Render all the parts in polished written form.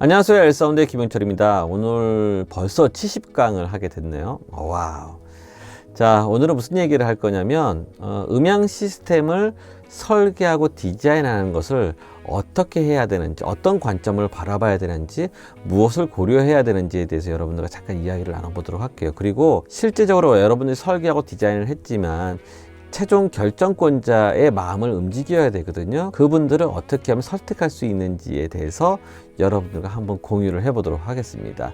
안녕하세요. 엘사운드의 김영철입니다. 오늘 벌써 70강을 하게 됐네요. 와우. 자, 오늘은 무슨 얘기를 할 거냐면 음향 시스템을 설계하고 디자인하는 것을 어떻게 해야 되는지, 어떤 관점을 바라봐야 되는지, 무엇을 고려해야 되는지에 대해서 여러분들과 잠깐 이야기를 나눠보도록 할게요. 그리고 실제적으로 여러분들이 설계하고 디자인을 했지만 최종 결정권자의 마음을 움직여야 되거든요. 그분들을 어떻게 하면 설득할 수 있는지에 대해서 여러분들과 한번 공유를 해보도록 하겠습니다.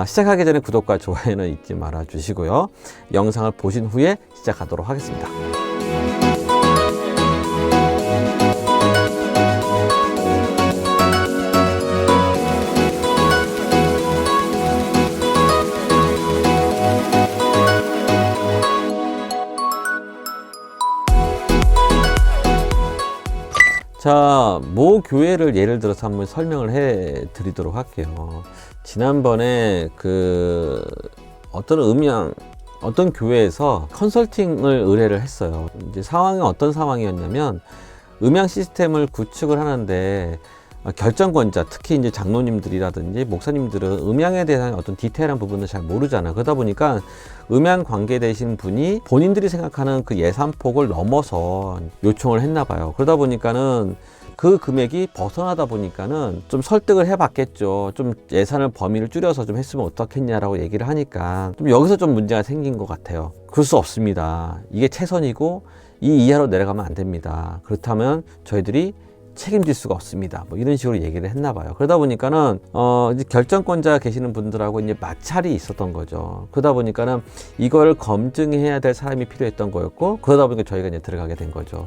시작하기 전에 구독과 좋아요는 잊지 말아 주시고요. 영상을 보신 후에 시작하도록 하겠습니다. 자, 모 교회를 예를 들어서 한번 설명을 해 드리도록 할게요. 지난번에 어떤 교회에서 컨설팅을 의뢰를 했어요. 이제 상황이 어떤 상황이었냐면 음향 시스템을 구축을 하는데 결정권자, 특히 이제 장로님들이라든지 목사님들은 음향에 대한 어떤 디테일한 부분을 잘 모르잖아요. 그러다 보니까 음향 관계 되신 분이 본인들이 생각하는 그 예산폭을 넘어서 요청을 했나 봐요. 그러다 보니까는 그 금액이 벗어나다 보니까는 좀 설득을 해봤겠죠. 좀 예산을 범위를 줄여서 좀 했으면 어떻겠냐라고 얘기를 하니까 좀 여기서 좀 문제가 생긴 것 같아요. 그럴 수 없습니다. 이게 최선이고 이 이하로 내려가면 안 됩니다. 그렇다면 저희들이 책임질 수가 없습니다. 뭐 이런 식으로 얘기를 했나 봐요. 그러다 보니까는 이제 결정권자 계시는 분들하고 이제 마찰이 있었던 거죠. 그러다 보니까는 이걸 검증해야 될 사람이 필요했던 거였고, 그러다 보니까 저희가 이제 들어가게 된 거죠.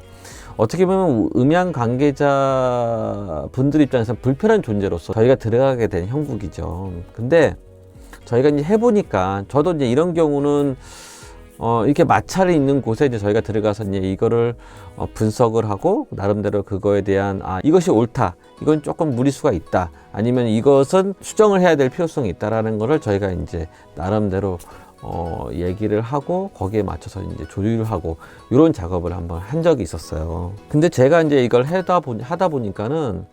어떻게 보면 음향 관계자 분들 입장에서 불편한 존재로서 저희가 들어가게 된 형국이죠. 근데 저희가 이제 해보니까 저도 이제 이런 경우는 이렇게 마찰이 있는 곳에 이제 저희가 들어가서 이제 이거를 분석을 하고 나름대로 그거에 대한 이것이 옳다, 이건 조금 무리수가 있다, 아니면 이것은 수정을 해야 될 필요성이 있다라는 거를 저희가 이제 나름대로 얘기를 하고 거기에 맞춰서 이제 조율을 하고 이런 작업을 한번 한 적이 있었어요. 근데 제가 이제 이걸 하다 보니까는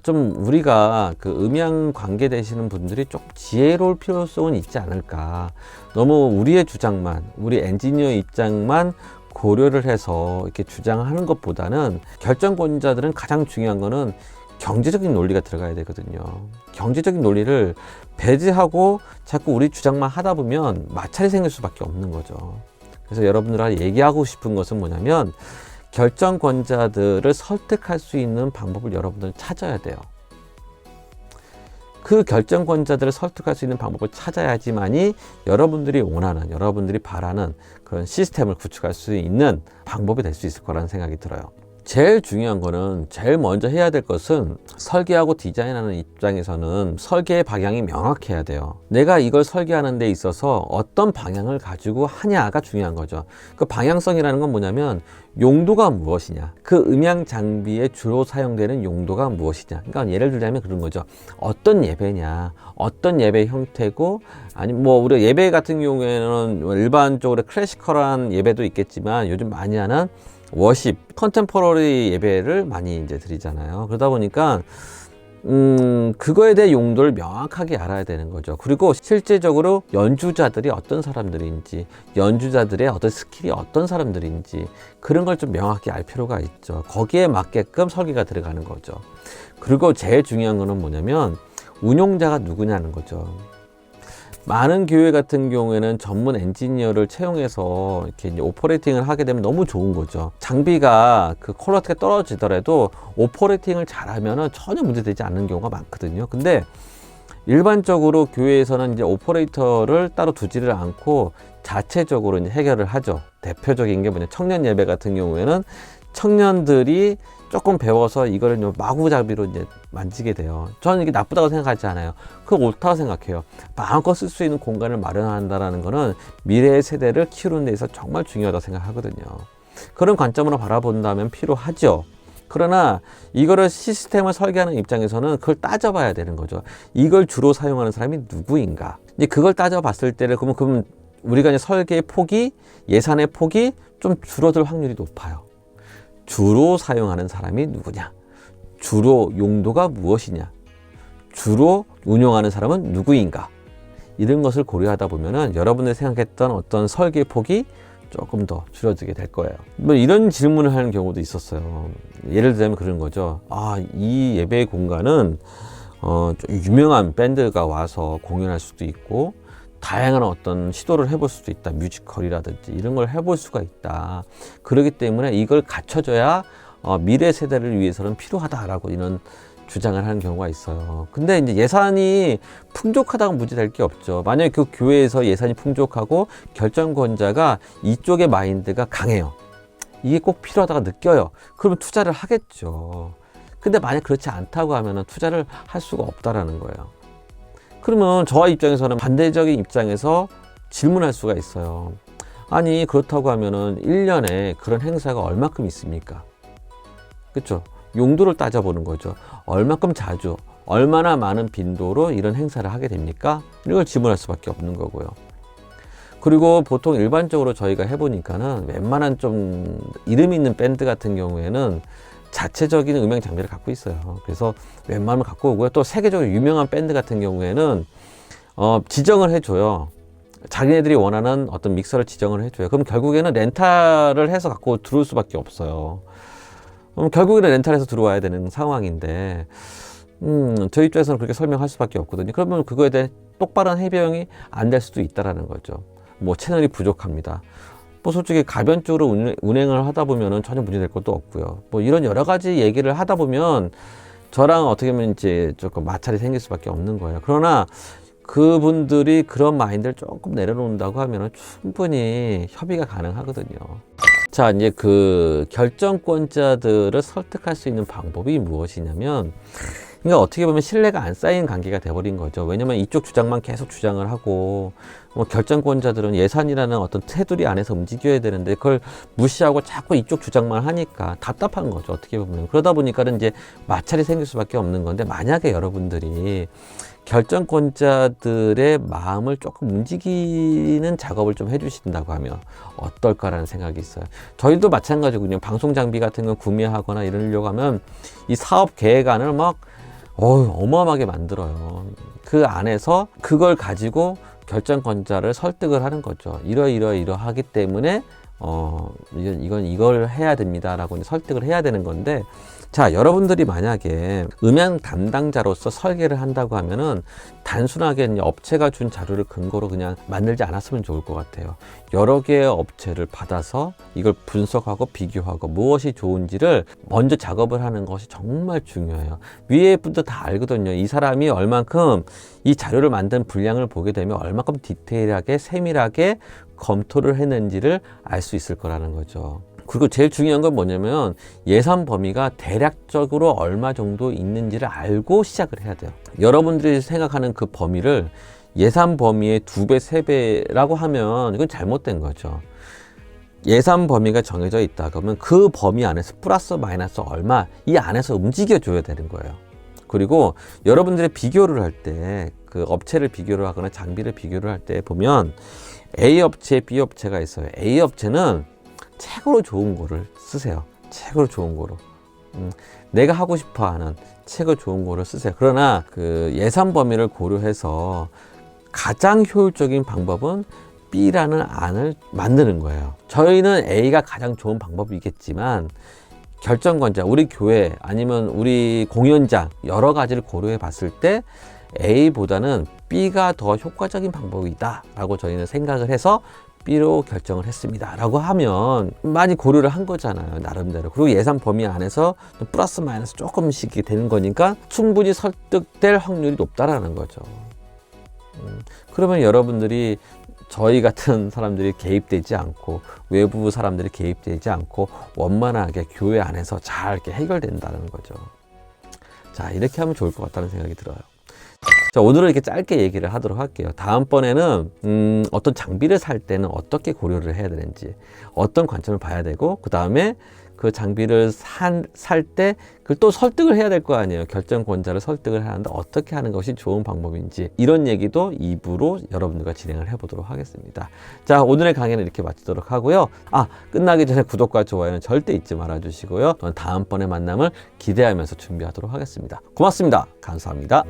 좀 우리가 그 음향 관계 되시는 분들이 좀 지혜로울 필요성은 있지 않을까. 너무 우리의 주장만, 우리 엔지니어 입장만 고려를 해서 이렇게 주장하는 것보다는 결정권자들은 가장 중요한 거는 경제적인 논리가 들어가야 되거든요. 경제적인 논리를 배제하고 자꾸 우리 주장만 하다 보면 마찰이 생길 수밖에 없는 거죠. 그래서 여러분들과 얘기하고 싶은 것은 뭐냐면 결정권자들을 설득할 수 있는 방법을 여러분들은 찾아야 돼요. 그 결정권자들을 설득할 수 있는 방법을 찾아야지만이 여러분들이 원하는, 여러분들이 바라는 그런 시스템을 구축할 수 있는 방법이 될 수 있을 거라는 생각이 들어요. 제일 중요한 거는, 제일 먼저 해야 될 것은 설계하고 디자인하는 입장에서는 설계의 방향이 명확해야 돼요. 내가 이걸 설계하는 데 있어서 어떤 방향을 가지고 하냐가 중요한 거죠. 그 방향성이라는 건 뭐냐면 용도가 무엇이냐, 그 음향 장비에 주로 사용되는 용도가 무엇이냐. 그러니까 예를 들자면 그런 거죠. 어떤 예배냐, 어떤 예배 형태고, 아니면 뭐 우리 예배 같은 경우에는 일반적으로 클래시컬한 예배도 있겠지만 요즘 많이 하는 워십, 컨템포러리 예배를 많이 이제 드리잖아요. 그러다 보니까 그거에 대한 용도를 명확하게 알아야 되는 거죠. 그리고 실제적으로 연주자들이 어떤 사람들인지, 연주자들의 어떤 스킬이 어떤 사람들인지 그런 걸 좀 명확히 알 필요가 있죠. 거기에 맞게끔 설계가 들어가는 거죠. 그리고 제일 중요한 거는 뭐냐면 운용자가 누구냐는 거죠. 많은 교회 같은 경우에는 전문 엔지니어를 채용해서 이렇게 이제 오퍼레이팅을 하게 되면 너무 좋은 거죠. 장비가 그 퀄리티가 떨어지더라도 오퍼레이팅을 잘하면은 전혀 문제되지 않는 경우가 많거든요. 근데 일반적으로 교회에서는 이제 오퍼레이터를 따로 두지를 않고 자체적으로 이제 해결을 하죠. 대표적인 게 뭐냐, 청년 예배 같은 경우에는 청년들이 조금 배워서 이거를 마구잡이로 이제 만지게 돼요. 저는 이게 나쁘다고 생각하지 않아요. 그거 옳다고 생각해요. 마음껏 쓸 수 있는 공간을 마련한다는 거는 미래의 세대를 키우는 데 있어서 정말 중요하다고 생각하거든요. 그런 관점으로 바라본다면 필요하죠. 그러나 이거를 시스템을 설계하는 입장에서는 그걸 따져봐야 되는 거죠. 이걸 주로 사용하는 사람이 누구인가. 이제 그걸 따져봤을 때를 그러면 우리가 이제 설계의 폭이, 예산의 폭이 좀 줄어들 확률이 높아요. 주로 사용하는 사람이 누구냐, 주로 용도가 무엇이냐, 주로 운용하는 사람은 누구인가? 이런 것을 고려하다 보면은 여러분들이 생각했던 어떤 설계 폭이 조금 더 줄어들게 될 거예요. 뭐 이런 질문을 하는 경우도 있었어요. 예를 들자면 그런 거죠. 이 예배 공간은 좀 유명한 밴드가 와서 공연할 수도 있고 다양한 어떤 시도를 해볼 수도 있다. 뮤지컬이라든지 이런 걸 해볼 수가 있다. 그렇기 때문에 이걸 갖춰줘야 미래 세대를 위해서는 필요하다라고 이런 주장을 하는 경우가 있어요. 근데 이제 예산이 풍족하다고 문제될 게 없죠. 만약에 그 교회에서 예산이 풍족하고 결정권자가 이쪽의 마인드가 강해요. 이게 꼭 필요하다고 느껴요. 그러면 투자를 하겠죠. 근데 만약 그렇지 않다고 하면 투자를 할 수가 없다라는 거예요. 그러면 저와 입장에서는 반대적인 입장에서 질문할 수가 있어요. 아니 그렇다고 하면은 1년에 그런 행사가 얼마큼 있습니까? 그렇죠? 용도를 따져보는 거죠. 얼마큼 자주, 얼마나 많은 빈도로 이런 행사를 하게 됩니까? 이걸 질문할 수밖에 없는 거고요. 그리고 보통 일반적으로 저희가 해보니까는 웬만한 좀 이름 있는 밴드 같은 경우에는 자체적인 음향 장비를 갖고 있어요. 그래서 웬만하면 갖고 오고요. 또 세계적으로 유명한 밴드 같은 경우에는 지정을 해줘요. 자기네들이 원하는 어떤 믹서를 지정을 해줘요. 그럼 결국에는 렌탈을 해서 갖고 들어올 수밖에 없어요. 결국에는 렌탈해서 들어와야 되는 상황인데 저희 입장에서는 그렇게 설명할 수밖에 없거든요. 그러면 그거에 대해 똑바른 해명이 안 될 수도 있다라는 거죠. 뭐 채널이 부족합니다. 뭐 솔직히 가변적으로 운행을 하다 보면은 전혀 문제될 것도 없고요. 뭐 이런 여러 가지 얘기를 하다 보면 저랑 어떻게 보면 이제 조금 마찰이 생길 수밖에 없는 거예요. 그러나 그분들이 그런 마인드를 조금 내려놓는다고 하면은 충분히 협의가 가능하거든요. 자, 이제 그 결정권자들을 설득할 수 있는 방법이 무엇이냐면, 그러니까 어떻게 보면 신뢰가 안 쌓인 관계가 돼버린 거죠. 왜냐면 이쪽 주장만 계속 주장을 하고, 결정권자들은 예산이라는 어떤 테두리 안에서 움직여야 되는데 그걸 무시하고 자꾸 이쪽 주장만 하니까 답답한 거죠. 어떻게 보면. 그러다 보니까는 이제 마찰이 생길 수밖에 없는 건데, 만약에 여러분들이 결정권자들의 마음을 조금 움직이는 작업을 좀 해주신다고 하면 어떨까라는 생각이 있어요. 저희도 마찬가지군요. 방송 장비 같은 거 구매하거나 이러려고 하면 이 사업 계획안을 막 어마어마하게 만들어요. 그 안에서 그걸 가지고 결정권자를 설득을 하는 거죠. 이러하기 때문에 이걸 해야 됩니다라고 설득을 해야 되는 건데, 자, 여러분들이 만약에 음향 담당자로서 설계를 한다고 하면은 단순하게 업체가 준 자료를 근거로 그냥 만들지 않았으면 좋을 것 같아요. 여러 개의 업체를 받아서 이걸 분석하고 비교하고 무엇이 좋은지를 먼저 작업을 하는 것이 정말 중요해요. 위에 분도 다 알거든요. 이 사람이 얼만큼 이 자료를 만든 분량을 보게 되면 얼만큼 디테일하게 세밀하게 검토를 했는지를 알 수 있을 거라는 거죠. 그리고 제일 중요한 건 뭐냐면 예산 범위가 대략적으로 얼마 정도 있는지를 알고 시작을 해야 돼요. 여러분들이 생각하는 그 범위를 예산 범위의 2배, 3배라고 하면 이건 잘못된 거죠. 예산 범위가 정해져 있다 그러면 그 범위 안에서 플러스 마이너스 얼마 이 안에서 움직여 줘야 되는 거예요. 그리고 여러분들이 비교를 할 때 그 업체를 비교를 하거나 장비를 비교를 할 때 보면 A 업체, B 업체가 있어요. A 업체는 최고로 좋은 거를 쓰세요. 최고로 좋은 거로. 내가 하고 싶어 하는 최고 좋은 거를 쓰세요. 그러나 그 예산 범위를 고려해서 가장 효율적인 방법은 B라는 안을 만드는 거예요. 저희는 A가 가장 좋은 방법이겠지만 결정권자, 우리 교회 아니면 우리 공연장 여러 가지를 고려해 봤을 때 A보다는 B가 더 효과적인 방법이다 라고 저희는 생각을 해서 B로 결정을 했습니다 라고 하면 많이 고려를 한 거잖아요, 나름대로. 그리고 예산 범위 안에서 플러스 마이너스 조금씩 되는 거니까 충분히 설득될 확률이 높다라는 거죠. 그러면 여러분들이 저희 같은 사람들이 개입되지 않고 외부 사람들이 개입되지 않고 원만하게 교회 안에서 잘 이렇게 해결된다는 거죠. 자, 이렇게 하면 좋을 것 같다는 생각이 들어요. 자, 오늘은 이렇게 짧게 얘기를 하도록 할게요. 다음번에는 어떤 장비를 살 때는 어떻게 고려를 해야 되는지, 어떤 관점을 봐야 되고, 그 다음에 그 장비를 살 때 그걸 또 설득을 해야 될 거 아니에요. 결정권자를 설득을 하는데 어떻게 하는 것이 좋은 방법인지, 이런 얘기도 2부로 여러분들과 진행을 해보도록 하겠습니다. 자, 오늘의 강의는 이렇게 마치도록 하고요. 끝나기 전에 구독과 좋아요는 절대 잊지 말아 주시고요. 다음번에 만남을 기대하면서 준비하도록 하겠습니다. 고맙습니다. 감사합니다.